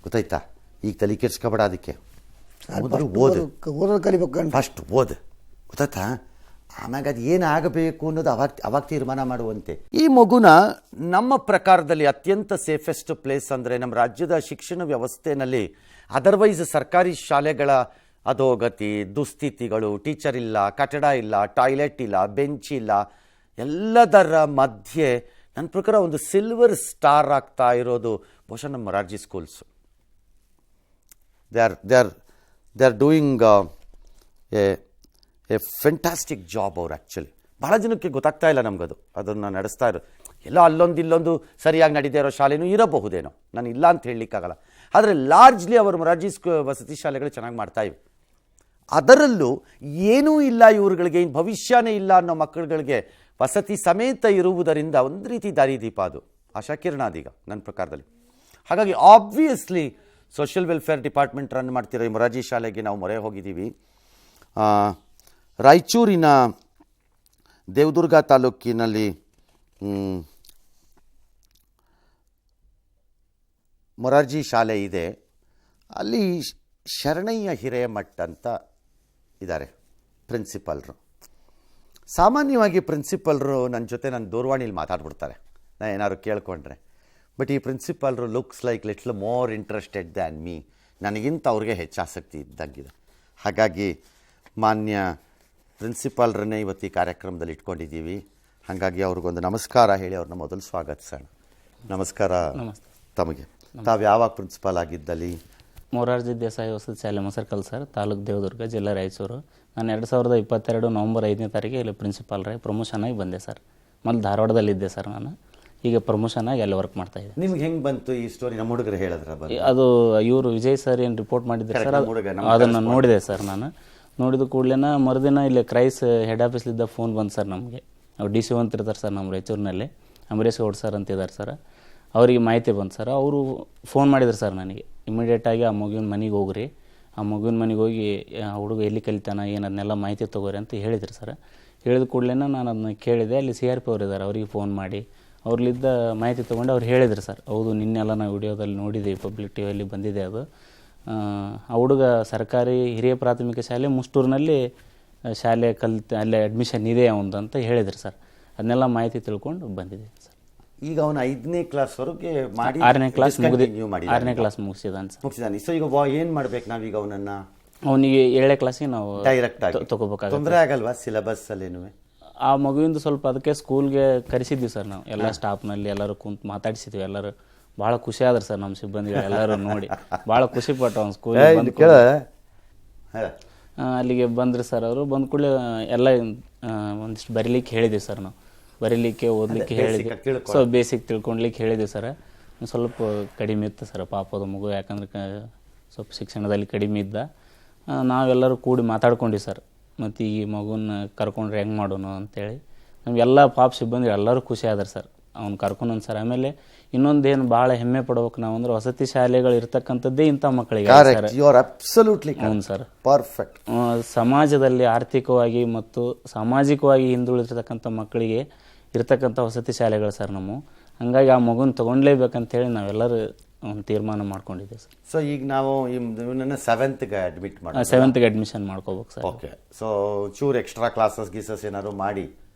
ಗೊತ್ತಾಯ್ತಾ? ಈಗ ತಲೆ ಕೆಡ್ಸ್ಕೊಬೇಡ. ಅದಕ್ಕೆ ಓದೋದು ಕಲಿಬೇಕು. ಫಸ್ಟ್ ಓದು, ಗೊತ್ತಾಯ್ತಾ? ಆಮ್ಯಾಗ ಅದು ಏನಾಗಬೇಕು ಅನ್ನೋದು ಅವಾಗ ತೀರ್ಮಾನ ಮಾಡುವಂತೆ. ಈ ಮಗುನ ನಮ್ಮ ಪ್ರಕಾರದಲ್ಲಿ ಅತ್ಯಂತ ಸೇಫೆಸ್ಟ್ ಪ್ಲೇಸ್ ಅಂದರೆ ನಮ್ಮ ರಾಜ್ಯದ ಶಿಕ್ಷಣ ವ್ಯವಸ್ಥೆಯಲ್ಲಿ ಅದರ್ವೈಸ್ ಸರ್ಕಾರಿ ಶಾಲೆಗಳ ಅಧೋಗತಿ, ದುಸ್ಥಿತಿಗಳು, ಟೀಚರ್ ಇಲ್ಲ, ಕಟ್ಟಡ ಇಲ್ಲ, ಟಾಯ್ಲೆಟ್ ಇಲ್ಲ, ಬೆಂಚ್ ಇಲ್ಲ, ಎಲ್ಲದರ ಮಧ್ಯೆ ನನ್ನ ಪ್ರಕಾರ ಒಂದು ಸಿಲ್ವರ್ ಸ್ಟಾರ್ ಆಗ್ತಾ ಇರೋದು ಬಹುಶಃ ನಮ್ಮ Morarji schools. They are doing A fantastic job ಅವ್ರು. ಆ್ಯಕ್ಚುಲಿ ಭಾಳ ಜನಕ್ಕೆ ಗೊತ್ತಾಗ್ತಾ ಇಲ್ಲ ನಮಗದು. ಅದನ್ನು ನಡೆಸ್ತಾ ಇರೋದು ಎಲ್ಲೋ ಅಲ್ಲೊಂದು ಇಲ್ಲೊಂದು ಸರಿಯಾಗಿ ನಡೀದೇ ಇರೋ ಶಾಲೆನೂ ಇರಬಹುದೇನೋ, ನಾನು ಇಲ್ಲ ಅಂತ ಹೇಳಲಿಕ್ಕಾಗಲ್ಲ. ಆದರೆ ಲಾರ್ಜ್ಲಿ ಅವರು ಮೊರಾರ್ಜಿ ವಸತಿ ಶಾಲೆಗಳು ಚೆನ್ನಾಗಿ ಮಾಡ್ತಾಯಿವೆ. ಅದರಲ್ಲೂ ಏನೂ ಇಲ್ಲ ಇವ್ರುಗಳಿಗೆ, ಇನ್ನು ಭವಿಷ್ಯನೇ ಇಲ್ಲ ಅನ್ನೋ ಮಕ್ಕಳುಗಳಿಗೆ ವಸತಿ ಸಮೇತ ಇರುವುದರಿಂದ ಒಂದು ರೀತಿ ದಾರಿದೀಪ ಅದು, ಆಶಾಕಿರಣ ಅದೀಗ ನನ್ನ ಪ್ರಕಾರದಲ್ಲಿ. ಹಾಗಾಗಿ obviously social welfare department run ಮಾಡ್ತಿರೋ ಈ ಮೊರಾರ್ಜಿ ಶಾಲೆಗೆ ನಾವು ಮೊರೆ ಹೋಗಿದ್ದೀವಿ. ರಾಯಚೂರಿನ ದೇವದುರ್ಗ ತಾಲೂಕಿನಲ್ಲಿ ಮೊರಾರ್ಜಿ ಶಾಲೆ ಇದೆ. ಅಲ್ಲಿ ಶರಣಯ್ಯ ಹಿರೇಮಠ್ ಅಂತ ಇದ್ದಾರೆ ಪ್ರಿನ್ಸಿಪಲ್ರು. ಸಾಮಾನ್ಯವಾಗಿ ಪ್ರಿನ್ಸಿಪಲ್ರು ನನ್ನ ಜೊತೆ ನನ್ನ ದೂರವಾಣಿಲಿ ಮಾತಾಡ್ಬಿಡ್ತಾರೆ ನಾನು ಏನಾದ್ರು ಕೇಳ್ಕೊಂಡ್ರೆ. ಬಟ್ ಈ ಪ್ರಿನ್ಸಿಪಾಲ್ರು looks like little more interested than me. ನನಗಿಂತ ಅವ್ರಿಗೆ ಹೆಚ್ಚು ಆಸಕ್ತಿ ಇದ್ದಂಗಿದೆ. ಹಾಗಾಗಿ ಮಾನ್ಯ ಪ್ರಿನ್ಸಿಪಾಲ್ರನ್ನೇ ಇವತ್ತು ಈ ಕಾರ್ಯಕ್ರಮದಲ್ಲಿ ಇಟ್ಕೊಂಡಿದ್ದೀವಿ. ಹಾಗಾಗಿ ಅವ್ರಿಗೊಂದು ನಮಸ್ಕಾರ ಹೇಳಿ ಅವ್ರನ್ನ ಮೊದಲು ಸ್ವಾಗತಿಸೋಣ. ನಮಸ್ಕಾರ ತಮಗೆ. ತಾವು ಯಾವಾಗ ಪ್ರಿನ್ಸಿಪಾಲ್ ಆಗಿದ್ದಲ್ಲಿ? ಮೊರಾರ್ಜಿ ದೇಸಾಯಿ ವಸತಿ ಶಾಲೆ ಮೊಸರ್ಕಲ್ ಸರ್, ತಾಲೂಕು ದೇವದುರ್ಗ, ಜಿಲ್ಲಾ ರಾಯಚೂರು. ನಾನು 2022 ನವಂಬರ್ 5ನೇ ತಾರೀಕಿಗೆ ಇಲ್ಲಿ ಪ್ರಿನ್ಸಿಪಾಲ್ ರೇ ಪ್ರಮೋಷನ್ ಆಗಿ ಬಂದೆ ಸರ್. ಮೊದಲು ಧಾರವಾಡದಲ್ಲಿದ್ದೆ ಸರ್ ನಾನು. ಈಗ ಪ್ರಮೋಷನ್ ಆಗಿ ಅಲ್ಲಿ ವರ್ಕ್ ಮಾಡ್ತಾ ಇದ್ದೆ. ನಿಮ್ಗೆ ಹೆಂಗೆ ಬಂತು ಈ ಸ್ಟೋರಿ? ನಮ್ಮ ಹುಡುಗರು ಹೇಳಿದ್ರ? ಅದು ಇವರು ವಿಜಯ್ ಸರ್ ಏನು ರಿಪೋರ್ಟ್ ಮಾಡಿದ್ರು ಸರ್, ಅದನ್ನು ನೋಡಿದೆ ಸರ್. ನಾನು ನೋಡಿದ ಕೂಡಲೇ ಮರುದಿನ ಇಲ್ಲಿ ಕ್ರೈಸ್ ಹೆಡ್ ಆಫೀಸ್ಲಿದ್ದ ಫೋನ್ ಬಂತು ಸರ್ ನಮಗೆ. ಅವ್ರು DC ಅಂತಿರ್ತಾರೆ ಸರ್ ನಮ್ಮ ರಾಯಚೂರಿನಲ್ಲಿ, ಅಂಬರೀಶ್ ಗೌಡ್ ಸರ್ ಅಂತಿದ್ದಾರೆ ಸರ್. ಅವರಿಗೆ ಮಾಹಿತಿ ಬಂತು ಸರ್. ಅವರು ಫೋನ್ ಮಾಡಿದ್ರು ಸರ್ ನನಗೆ. ಇಮಿಡಿಯೇಟಾಗಿ ಆ ಮಗುವಿನ ಮನೆಗೆ ಹೋಗ್ರಿ, ಆ ಮಗುವಿನ ಮನೆಗೆ ಹೋಗಿ ಆ ಹುಡುಗ ಎಲ್ಲಿ ಕಲಿತಾನ ಏನು ಅದನ್ನೆಲ್ಲ ಮಾಹಿತಿ ತೊಗೋರಿ ಅಂತ ಹೇಳಿದ್ರು ಸರ್. ಹೇಳಿದ ಕೂಡಲೇ ನಾನು ಅದನ್ನ ಕೇಳಿದೆ. ಅಲ್ಲಿ CRP ಅವ್ರು ಇದ್ದಾರೆ, ಅವರಿಗೆ ಫೋನ್ ಮಾಡಿ ಅವ್ರಲ್ಲಿದ್ದ ಮಾಹಿತಿ ತೊಗೊಂಡು ಅವ್ರು ಹೇಳಿದ್ರು ಸರ್, ಹೌದು ನಿನ್ನೆಲ್ಲ ನಾವು ವಿಡಿಯೋದಲ್ಲಿ ನೋಡಿದ್ದೀವಿ, ಪಬ್ಲಿಕ್ ಟಿವಿಯಲ್ಲಿ ಬಂದಿದೆ ಅದು. ಆ ಹುಡುಗ ಸರ್ಕಾರಿ ಹಿರಿಯ ಪ್ರಾಥಮಿಕ ಶಾಲೆ ಮುಷ್ಟೂರಿನಲ್ಲಿ ಶಾಲೆ ಅಲ್ಲೇ ಅಡ್ಮಿಷನ್ ಇದೆ ಅವನದು ಅಂತ ಹೇಳಿದ್ರು ಸರ್. ಅದನ್ನೆಲ್ಲ ಮಾಹಿತಿ ತಿಳ್ಕೊಂಡು ಬಂದಿದೆ ಸರ್. ಈಗ ಅವನು 5ನೇ ಕ್ಲಾಸ್ವರೆಗೆ ಮಾಡಿ 6ನೇ ಕ್ಲಾಸ್ ಮುಗಿಸಿದಾನೆ ಸರ್. ಮುಗಿಸಿದಾನೆ. ಸೊ ಈಗ ಏನು ಮಾಡ್ಬೇಕು ನಾವೀಗ ಅವನನ್ನು? ಅವನಿಗೆ 7ನೇ ಕ್ಲಾಸಿಗೆ ನಾವು ಡೈರೆಕ್ಟ್ ಆಗಿ ತಗೋಬೇಕಾಗುತ್ತೆ. ತೊಂದರೆ ಆಗಲ್ವಾ ಸಿಲೆಬಸ್ ಅಲ್ಲೇನು? ಆ ಮಗುವಿಂದ ಸ್ವಲ್ಪ ಅದಕ್ಕೆ ಸ್ಕೂಲ್ಗೆ ಕರೆಸಿದ್ವಿ ಸರ್ ನಾವು ಎಲ್ಲ ಸ್ಟಾಫ್ನಲ್ಲಿ ಎಲ್ಲರೂ ಕುಂತು ಮಾತಾಡಿಸಿದ್ವಿ. ಎಲ್ಲರೂ ಭಾಳ ಖುಷಿ ಆದ್ರೆ ಸರ್ ನಮ್ಮ ಸಿಬ್ಬಂದಿಗಳು ಎಲ್ಲರೂ ನೋಡಿ ಭಾಳ ಖುಷಿ ಪಟ್ಟು ಅವ್ನು ಸ್ಕೂಲಿಗೆ ಬಂದು ಅಲ್ಲಿಗೆ ಬಂದ್ರಿ ಸರ್. ಅವರು ಬಂದ ಕೂಡಲೇ ಎಲ್ಲ ಒಂದಿಷ್ಟು ಬರೀಲಿಕ್ಕೆ ಹೇಳಿದ್ವಿ ಸರ್ ನಾವು, ಬರೀಲಿಕ್ಕೆ ಓದಲಿಕ್ಕೆ ಹೇಳಿದ್ವಿ, ಸೊ ಬೇಸಿಕ್ ತಿಳ್ಕೊಳ್ಲಿಕ್ಕೆ ಹೇಳಿದ್ವಿ ಸರ್. ಸ್ವಲ್ಪ ಕಡಿಮೆ ಇತ್ತು ಸರ್ ಪಾಪದ ಮಗು, ಯಾಕಂದ್ರೆ ಸ್ವಲ್ಪ ಶಿಕ್ಷಣದಲ್ಲಿ ಕಡಿಮೆ ಇದ್ದ. ನಾವೆಲ್ಲರೂ ಕೂಡಿ ಮಾತಾಡ್ಕೊಂಡ್ವಿ ಸರ್, ಮತ್ತು ಈ ಮಗುನ ಕರ್ಕೊಂಡ್ರೆ ಹೆಂಗೆ ಮಾಡೋಣ ಅಂತೇಳಿ. ನಮಗೆಲ್ಲ ಪಾಪ ಸಿಬ್ಬಂದಿ ಎಲ್ಲರೂ ಖುಷಿ ಆದ್ರೆ ಸರ್ ಅವ್ನು ಕರ್ಕೊಂಡ್ ಸರ್. ಆಮೇಲೆ ಇನ್ನೊಂದೇನು ಭಾಳ ಹೆಮ್ಮೆ ಪಡ್ಬೇಕು ನಾವು ಅಂದ್ರೆ ವಸತಿ ಶಾಲೆಗಳು ಇರ್ತಕ್ಕಂಥದ್ದೇ ಇಂಥ ಮಕ್ಕಳಿಗೆ ಹ್ಞೂ ಸರ್. ಪರ್ಫೆಕ್ಟ್. ಸಮಾಜದಲ್ಲಿ ಆರ್ಥಿಕವಾಗಿ ಮತ್ತು ಸಾಮಾಜಿಕವಾಗಿ ಹಿಂದುಳಿದಿರ್ತಕ್ಕಂಥ ಮಕ್ಕಳಿಗೆ ಇರ್ತಕ್ಕಂಥ ವಸತಿ ಶಾಲೆಗಳು ಸರ್ ನಮ್ಮ. ಹಂಗಾಗಿ ಆ ಮಗುನ ತೊಗೊಂಡ್ಲೇಬೇಕಂತೇಳಿ ನಾವೆಲ್ಲರೂ ಒಂದು ತೀರ್ಮಾನ ಮಾಡ್ಕೊಂಡಿದ್ದೀವಿ ಸರ್. ಸೊ ಈಗ ನಾವು ಇವನನ್ನು 7th ಅಡ್ಮಿಟ್ ಮಾಡಿ 7th ಅಡ್ಮಿಷನ್ ಮಾಡ್ಕೋಬೇಕು ಸರ್. ಓಕೆ. ಸೊ ಚೂರು ಎಕ್ಸ್ಟ್ರಾ ಕ್ಲಾಸಸ್ ಗೀಸಸ್ ಏನಾದ್ರು ಮಾಡಿ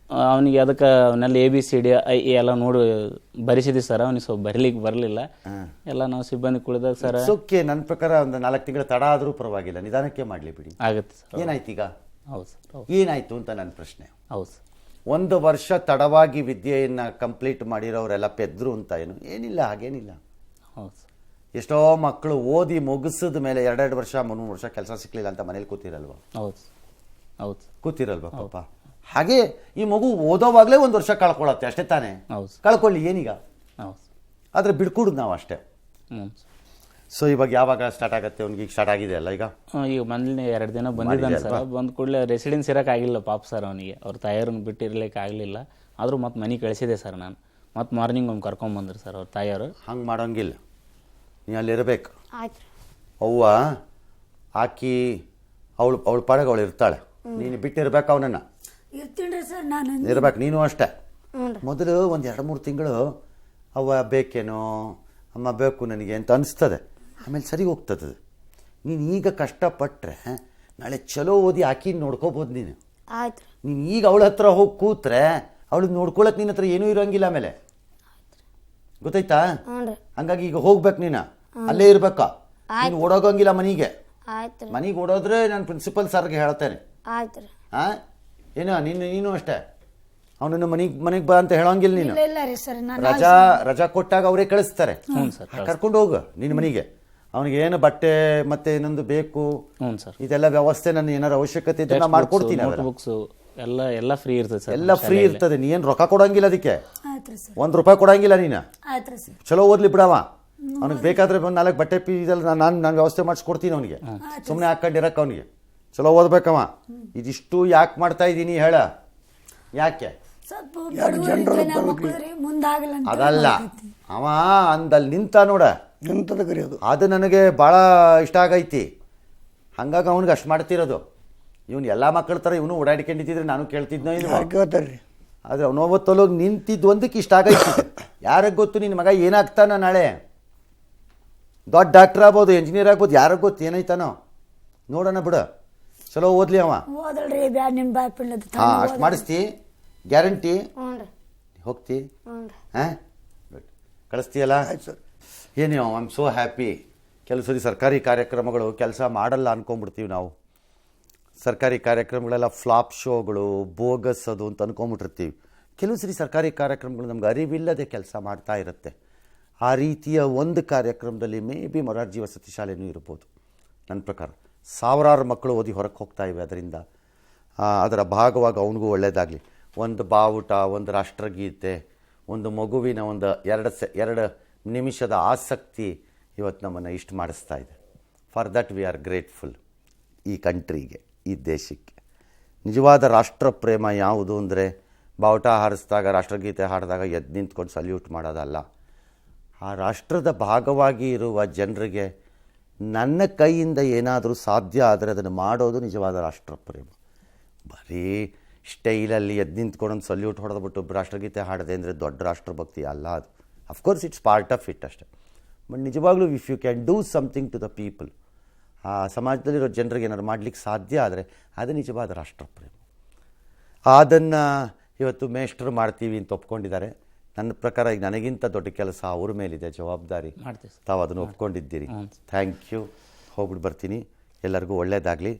ಅವನಿಗೆ ಅದಕ್ಕೆ ಅವನ್ನೆಲ್ಲ ABCD IE ಎಲ್ಲ ನೋಡಿ ಬರೆಸಿದ್ವಿ ಸರ್. ಅವನಿಗೆ ಸ್ವಲ್ಪ ಬರೀಲಿಕ್ಕೆ ಬರಲಿಲ್ಲ, ಎಲ್ಲ ನಾವು ಸಿಬ್ಬಂದಿ ಕುಳಿದಾಗ ಸರ್. ಓಕೆ, ನನ್ನ ಪ್ರಕಾರ ಒಂದು 4 ತಿಂಗಳ ತಡ ಆದರೂ ಪರವಾಗಿಲ್ಲ, ನಿಧಾನಕ್ಕೆ ಮಾಡಲಿ ಬಿಡಿ. ಆಗುತ್ತೆ ಸರ್. ಏನಾಯ್ತು ಈಗ? ಹೌದು ಸರ್. ಏನಾಯ್ತು ಅಂತ ನನ್ನ ಪ್ರಶ್ನೆ. ಹೌದು ಸರ್. 1 ವರ್ಷ ತಡವಾಗಿ ವಿದ್ಯೆಯನ್ನು ಕಂಪ್ಲೀಟ್ ಮಾಡಿರೋರೆಲ್ಲ ಪೆದ್ರು ಅಂತ ಏನಿಲ್ಲ, ಹಾಗೇನಿಲ್ಲ. ಹೌದು ಸರ್. ಎಷ್ಟೋ ಮಕ್ಕಳು ಓದಿ ಮುಗಿಸಿದ ಮೇಲೆ 2 ವರ್ಷ 3 ವರ್ಷ ಕೆಲಸ ಸಿಕ್ಕಲಿಲ್ಲ ಅಂತ ಮನೇಲಿ ಕೂತಿರಲ್ವ? ಹೌದು ಹೌದು ಕೂತಿರಲ್ವ ಪಾಪ? ಹಾಗೆ ಈ ಮಗು ಓದೋವಾಗಲೇ 1 ವರ್ಷ ಕಳ್ಕೊಳತ್ತೆ, ಅಷ್ಟೇ ತಾನೇ? ಹೌದು. ಕಳ್ಕೊಳ್ಳಿ, ಏನೀಗ? ಹೌದು. ಆದರೆ ಬಿಡ್ಕೊಡುದು ನಾವು ಅಷ್ಟೇ. ಹ್ಞೂ. ಸೊ ಇವಾಗ ಯಾವಾಗ ಸ್ಟಾರ್ಟ್ ಆಗುತ್ತೆ ಅವ್ನಿಗೆ? ಈಗ ಸ್ಟಾರ್ಟ್ ಆಗಿದೆ ಅಲ್ಲ ಈಗ? ಈಗ ಮೊದಲನೇ 2 ದಿನ ಬಂದಿದ್ದಾನೆ ಸರ್. ಬಂದ ಕೂಡಲೇ ರೆಸಿಡೆನ್ಸ್ ಇರೋಕ್ಕಾಗಿಲ್ಲ ಪಾಪ ಸರ್ ಅವನಿಗೆ. ಅವ್ರ ತಾಯಿಯವ್ರನ್ನ ಬಿಟ್ಟಿರ್ಲಿಕ್ಕೆ ಆಗಲಿಲ್ಲ. ಆದರೂ ಮತ್ತೆ ಮನೆಗೆ ಕಳಿಸಿದೆ ಸರ್ ನಾನು. ಮತ್ತು ಮಾರ್ನಿಂಗ್ ಒಮ್ಮೆ ಕರ್ಕೊಂಬಂದ್ರು ಸರ್ ಅವ್ರ ತಾಯಿಯವರು. ಹಂಗೆ ಮಾಡೋಂಗಿಲ್ಲ, ನೀ ಅಲ್ಲಿರಬೇಕು. ಆಯ್ತು. ಅವ್ವ ಆಕಿ ಅವಳು ಪಾಡಗೆ ಅವಳು ಇರ್ತಾಳೆ, ನೀನು ಬಿಟ್ಟಿರ್ಬೇಕು ಅವನನ್ನು. ಇರ್ತೀನಿ ಸರ್, ನಾನು ಇರ್ಬೇಕು ನೀನು ಅಷ್ಟೇ. ಮೊದಲು ಒಂದು 2-3 ತಿಂಗಳು ಅವ್ವ ಬೇಕೇನೋ, ಅಮ್ಮ ಬೇಕು ನನಗೆ ಅಂತ ಅನಿಸ್ತದೆ, ಆಮೇಲೆ ಸರಿ ಹೋಗ್ತದೆ. ನೀನು ಈಗ ಕಷ್ಟಪಟ್ಟರೆ ನಾಳೆ ಚಲೋ ಓದಿ ಆಕಿನ ನೋಡ್ಕೋಬೋದು ನೀನು. ಆಯ್ತು. ನೀನು ಈಗ ಅವಳ ಹತ್ರ ಹೋಗಿ ಕೂತ್ರೆ ಅವಳಿಗೆ ನೋಡ್ಕೊಳಕ್ಕೆ ನಿನ್ನ ಹತ್ರ ಏನೂ ಇರೋಂಗಿಲ್ಲ ಆಮೇಲೆ, ಗೊತ್ತಾಯ್ತಾ? ಹಂಗಾಗಿ ಈಗ ಹೋಗ್ಬೇಕು, ನೀನು ಅಲ್ಲೇ ಇರ್ಬೇಕಾ, ನೀನು ಓಡೋಗಂಗಿಲ್ಲ ಮನೆಗೆ. ಮನೆಗೆ ಓಡೋದ್ರೆ ನಾನು ಪ್ರಿನ್ಸಿಪಲ್ ಸರ್ಗೆ ಹೇಳ್ತೇನೆ. ಆಯ್ತು. ಹಾಂ, ಏನೋ ನೀನು ಅಷ್ಟೇ ಅವನನ್ನು ಮನೆಗೆ ಬಾ ಅಂತ ಹೇಳೋಂಗಿಲ್ಲ ನೀನು. ಇಲ್ಲ ರೀ ಸರ್, ನಾನು ರಜಾ ಕೊಟ್ಟಾಗ ಅವರೇ ಕಳಿಸ್ತಾರೆ, ಕರ್ಕೊಂಡು ಹೋಗು ನಿನ್ನ ಮನೆಗೆ. ಅವನಿಗೆ ಏನು ಬಟ್ಟೆ ಮತ್ತೆ ಇನ್ನೊಂದು ಬೇಕು, ಇದೆಲ್ಲ ವ್ಯವಸ್ಥೆ ನನ್ನ ಏನಾರು ಅವಶ್ಯಕತೆ ಇದ್ರೆ ನಾನು ಮಾಡ್ಕೊಡ್ತೀನಿ. ಬುಕ್ಸ್ ಎಲ್ಲ ಫ್ರೀ ಇರ್ತದೆ ಸರ್, ಎಲ್ಲ ಫ್ರೀ ಇರ್ತದೆ. ನೀ ಏನು ರೊಕ್ಕ ಕೊಡಂಗಿಲ್ಲ ಅದಕ್ಕೆ, ಆಯ್ತು ₹1 ಕೊಡಂಗಿಲ್ಲ ನೀನು. ಆಯ್ತು ಸರ್. ಚಲೋ ಓದ್ಲಿ ಬಿಡವ, ಅವ್ನಿಗೆ ಬೇಕಾದ್ರೆ ಒಂದು 4 ಬಟ್ಟೆ ಇದೆಲ್ಲ ನಾನು ವ್ಯವಸ್ಥೆ ಮಾಡಿಸ್ಕೊಡ್ತೀನಿ ಅವನಿಗೆ. ಸುಮ್ಮನೆ ಹಾಕೊಂಡಿರಕ್ಕೆ ಅವನಿಗೆ ಚಲೋ ಓದ್ಬೇಕವ. ಇದಿಷ್ಟು ಯಾಕೆ ಮಾಡ್ತಾ ಇದ್ದೀನಿ ಹೇಳ? ಯಾಕೆ? ಅದಲ್ಲ, ಅವ ಅಂದಲ್ಲಿ ನಿಂತ ನೋಡ, ನಿಂತದ ಕರೆಯೋದು, ಅದು ನನಗೆ ಭಾಳ ಇಷ್ಟ ಆಗೈತಿ. ಹಂಗಾಗಿ ಅವ್ನಿಗೆ ಅಷ್ಟು ಮಾಡ್ತಿರೋದು. ಇವನು ಎಲ್ಲ ಮಕ್ಕಳ ಥರ ಇವನು ಓಡಾಡಿಕೊಂಡಿದ್ದಿದ್ರೆ ನಾನು ಕೇಳ್ತಿದ್ನೋ ಇದು ಕೇಳ್ತಾರ್ರಿ. ಆದರೆ ಅವನೊಬ್ಬತ್ತೊಳಗೆ ನಿಂತಿದ್ದು ಒಂದಕ್ಕೆ ಇಷ್ಟ ಆಗೈತಿ. ಯಾರಿಗೆ ಗೊತ್ತು ನಿನ್ನ ಮಗ ಏನಾಗ್ತಾನ ನಾಳೆ? ದೊಡ್ಡ ಡಾಕ್ಟರ್ ಆಗ್ಬೋದು, ಇಂಜಿನಿಯರ್ ಆಗ್ಬೋದು, ಯಾರಿಗೆ ಗೊತ್ತು ಏನಾಯ್ತಾನೋ? ನೋಡೋಣ ಬಿಡು, ಚಲೋ ಓದ್ಲಿ ಅವ. ಹಾಂ, ಅಷ್ಟು ಮಾಡಿಸ್ತಿ ಗ್ಯಾರಂಟಿ? ಹೋಗ್ತಿ? ಹಾಂ, ಕಳಿಸ್ತೀಯಲ್ಲ? ಏನು ಐ ಆಮ್ ಸೋ ಹ್ಯಾಪಿ. ಕೆಲವು ಸರಿ ಸರ್ಕಾರಿ ಕಾರ್ಯಕ್ರಮಗಳು ಕೆಲಸ ಮಾಡಲ್ಲ ಅಂದ್ಕೊಂಡ್ಬಿಡ್ತೀವಿ ನಾವು. ಸರ್ಕಾರಿ ಕಾರ್ಯಕ್ರಮಗಳೆಲ್ಲ ಫ್ಲಾಪ್ ಶೋಗಳು, ಬೋಗಸ್ ಅದು ಅಂತ ಅಂದ್ಕೊಂಬಿಟ್ಟಿರ್ತೀವಿ. ಕೆಲವು ಸರಿ ಸರ್ಕಾರಿ ಕಾರ್ಯಕ್ರಮಗಳು ನಮ್ಗೆ ಅರಿವಿಲ್ಲದೆ ಕೆಲಸ ಮಾಡ್ತಾ ಇರುತ್ತೆ. ಆ ರೀತಿಯ ಒಂದು ಕಾರ್ಯಕ್ರಮದಲ್ಲಿ ಮೇ ಬಿ ಮೊರಾರ್ಜಿ ವಸತಿ ಶಾಲೆನೂ ಇರ್ಬೋದು. ನನ್ನ ಪ್ರಕಾರ ಸಾವಿರಾರು ಮಕ್ಕಳು ಓದಿ ಹೊರಗೆ ಹೋಗ್ತಾ ಇವೆ. ಅದರಿಂದ ಅದರ ಭಾಗವಾಗಿ ಅವನಿಗೂ ಒಳ್ಳೆಯದಾಗಲಿ. ಒಂದು ಬಾವುಟ, ಒಂದು ರಾಷ್ಟ್ರಗೀತೆ, ಒಂದು ಮಗುವಿನ ಒಂದು 2 ನಿಮಿಷದ ಆಸಕ್ತಿ ಇವತ್ತು ನಮ್ಮನ್ನು ಇಷ್ಟು ಮಾಡಿಸ್ತಾ ಇದೆ. For that we are grateful. ಈ ಕಂಟ್ರಿಗೆ, ಈ ದೇಶಕ್ಕೆ ನಿಜವಾದ ರಾಷ್ಟ್ರ ಪ್ರೇಮ ಯಾವುದು ಅಂದರೆ ಬಾವುಟ ಹಾರಿಸಿದಾಗ, ರಾಷ್ಟ್ರಗೀತೆ ಹಾಡಿದಾಗ ಎದ್ದು ನಿಂತ್ಕೊಂಡು ಸಲ್ಯೂಟ್ ಮಾಡೋದಲ್ಲ. ಆ ರಾಷ್ಟ್ರದ ಭಾಗವಾಗಿ ಇರುವ ಜನರಿಗೆ ನನ್ನ ಕೈಯಿಂದ ಏನಾದರೂ ಸಾಧ್ಯ ಆದರೆ ಅದನ್ನು ಮಾಡೋದು ನಿಜವಾದ ರಾಷ್ಟ್ರ ಪ್ರೇಮ. ಬರೀ ಸ್ಟೈಲಲ್ಲಿ ಎದ್ದು ನಿಂತ್ಕೊಂಡು ಸಲ್ಯೂಟ್ ಹೊಡೆದ್ಬಿಟ್ಟು ರಾಷ್ಟ್ರಗೀತೆ ಹಾಡದೆ ಅಂದರೆ ದೊಡ್ಡ ರಾಷ್ಟ್ರಭಕ್ತಿ ಅಲ್ಲ ಅದು. Of course it's part of it ಅಷ್ಟೆ. ಬಟ್ ನಿಜವಾಗ್ಲೂ if you can do something to the people, ಆ ಸಮಾಜದಲ್ಲಿರೋ ಜನರಿಗೆ ಏನಾದ್ರು ಮಾಡಲಿಕ್ಕೆ ಸಾಧ್ಯ ಆದರೆ ಅದು ನಿಜವಾದ ರಾಷ್ಟ್ರ ಪ್ರೇಮ. ಅದನ್ನು ಇವತ್ತು ಮೇಷ್ಟ್ರು ಮಾಡ್ತೀವಿ ಅಂತ ಒಪ್ಕೊಂಡಿದ್ದಾರೆ. ನನ್ನ ಪ್ರಕಾರ ಈಗ ನನಗಿಂತ ದೊಡ್ಡ ಕೆಲಸ ಅವ್ರ ಮೇಲಿದೆ, ಜವಾಬ್ದಾರಿ. ತಾವು ಅದನ್ನು ಒಪ್ಕೊಂಡಿದ್ದೀರಿ. Thank you. ಹೋಗ್ಬಿಟ್ಟು ಬರ್ತೀನಿ. ಎಲ್ಲರಿಗೂ ಒಳ್ಳೆಯದಾಗಲಿ.